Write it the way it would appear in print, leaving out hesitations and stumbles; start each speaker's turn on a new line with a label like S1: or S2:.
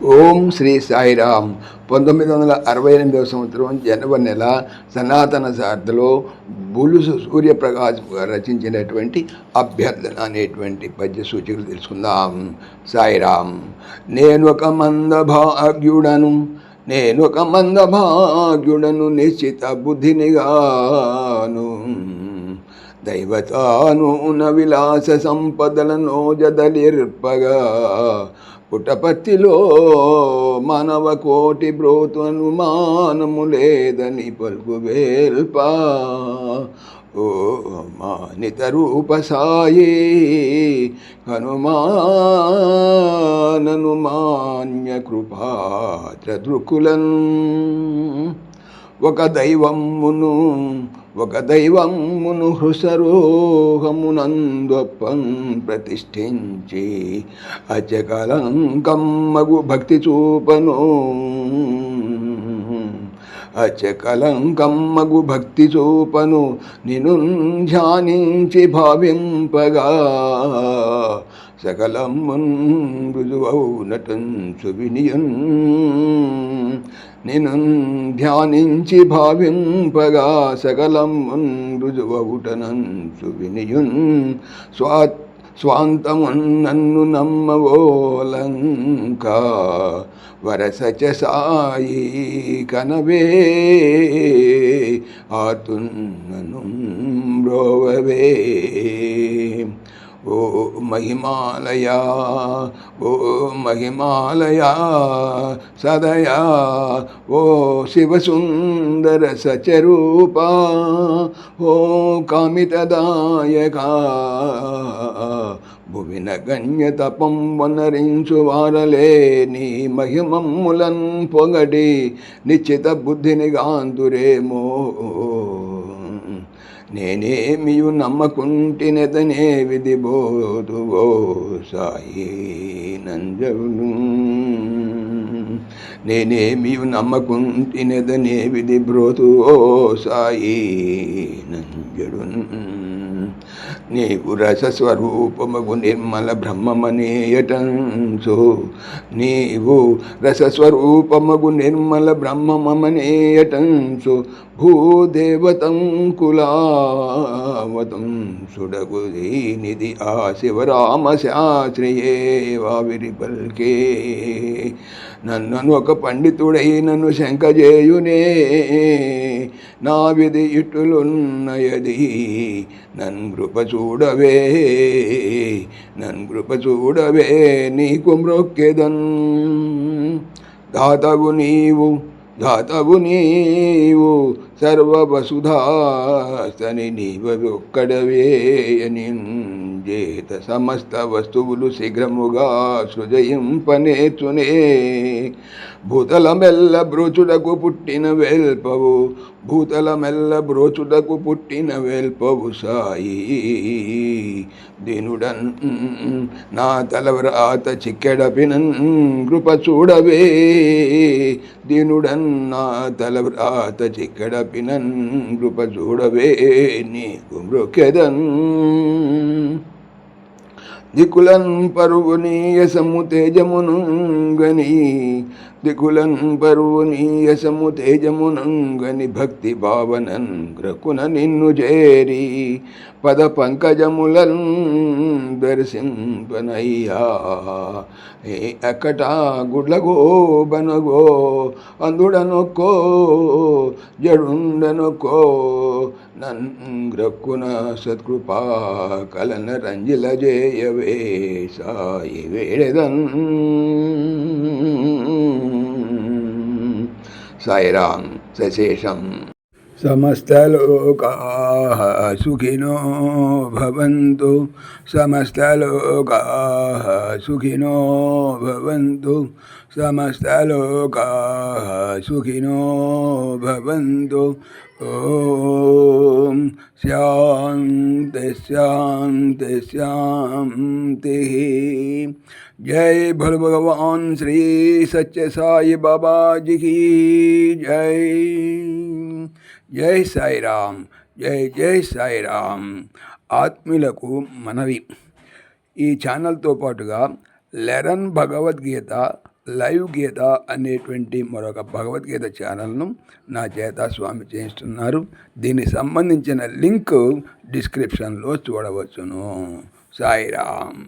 S1: ఓం శ్రీ సాయిరామ్. 1968 సంవత్సరం జనవరి నెల సనాతన శారదలో బులుసు సూర్యప్రకాశ్ రచించినటువంటి అభ్యర్థన అనేటువంటి పద్య సూచికలు తెలుసుకుందాం. సాయిరామ్. నేనొక మందభాగ్యుడను నిశ్చిత బుద్ధినిగాను దైవతాను విలాస సంపదలను జదలిర్పగా పుటపర్తిలో మానవ కోటి బ్రోతు అనుమానము లేదని పలుకు వేల్ప. ఓ మానిత రూప సాయి హనుమానను మాన్య కృపాత్ర దృకులను ఒక దైవమును హృసరోహమునందొప్పం ప్రతిష్ఠించి అచకలంకమ్మగు భక్తి చూపను నిను ధ్యానించి భావింపగా సకలమున్ రుజువౌనటంచు వినియున్ నిను ధ్యానించి భావింపగా సకలమున్ రుజువౌటనంచు వినియున్ స్వాంతమున్ నన్ను నమ్మవోలంక వరసచ సాయి కనవే ఆతున్నను బ్రోవవే. ఓ మహిమాలయా సదయా ఓ శివసుందర సచరూపా ఓ కామితదాయకా భువిన గణ్య తపం వనరించు వారలే నీ మహిమమ్ములన్ పొగడి నిశ్చిత బుద్ధిని గాంతురేమో. నేనేమియు నమ్మకుంటినెదనే విధి బోధువో సాయి నంజవును. నేనేమియు నమ్మకుంటినెదనే విధి బ్రోతువో సాయి నంజడున్. నీవు రసస్వరూపమగు నిర్మల బ్రహ్మమనేయటంచు భూదేవతం కులావతం సుడగు దీనిది ఆ శివరామ శాస్త్రియే వావిరి పల్కే. నన్ను ఒక పండితుడై నన్ను శంకజేయునే నా విధి ఇటులున్నయది నన్ కృప చూడవే నీకు మ్రొక్కెదన్. దాతవు నీవు సర్వవసుధాస్తని నీవొక్కడవేయని చేత సమస్త వస్తువులు శీఘ్రముగా సృజయింపనేర్చునే. భూతలమెల్ల బ్రోచుడకు పుట్టిన వేల్పవు సాయి. దీనుడన్ నా తలవ్రాత చిక్కెడపినన్ కృప చూడవే. దీనుడన్ నా తలవ్రాత చిక్కెడపినన్ కృప చూడవే నీకు మ్రొక్కెదన్. దికులన్ పరువునీయసము తేజమునంగని భక్తి భావనన్ గ్రకున నిన్ను చేరి పద పంకజములన్ దర్శింపనయ్యా. అక్కట గుడ్లగో బనగో అందుడనొక్కో జడుండనొక్కో నన్గ్రక్కున సత్కృపా కలన రంజిల జేయవే సాయి వేడెదన్. సాయిరామ్. సశేషం. సమస్తలోకాః సుఖినో భవంతు. సమస్తలోకాః సుఖినో భవంతు. సమస్తలోకాః సుఖినో భవంతు. ఓం శాంతి శాంతి శాంతి. जय भोल भगवान श्री सच्चे साई बाबा जी की जय. जय साई राम. जय साई राम. ఆత్మీయులకు మనవి, ఈ ఛానల్తో పాటుగా లెరన్ భగవద్గీత లైవ్ గీత అనేటువంటి మరొక భగవద్గీత ఛానల్ను నా చేత స్వామి చేయిస్తున్నారు. దీనికి సంబంధించిన లింక్ డిస్క్రిప్షన్లో చూడవచ్చును. సాయిరామ్.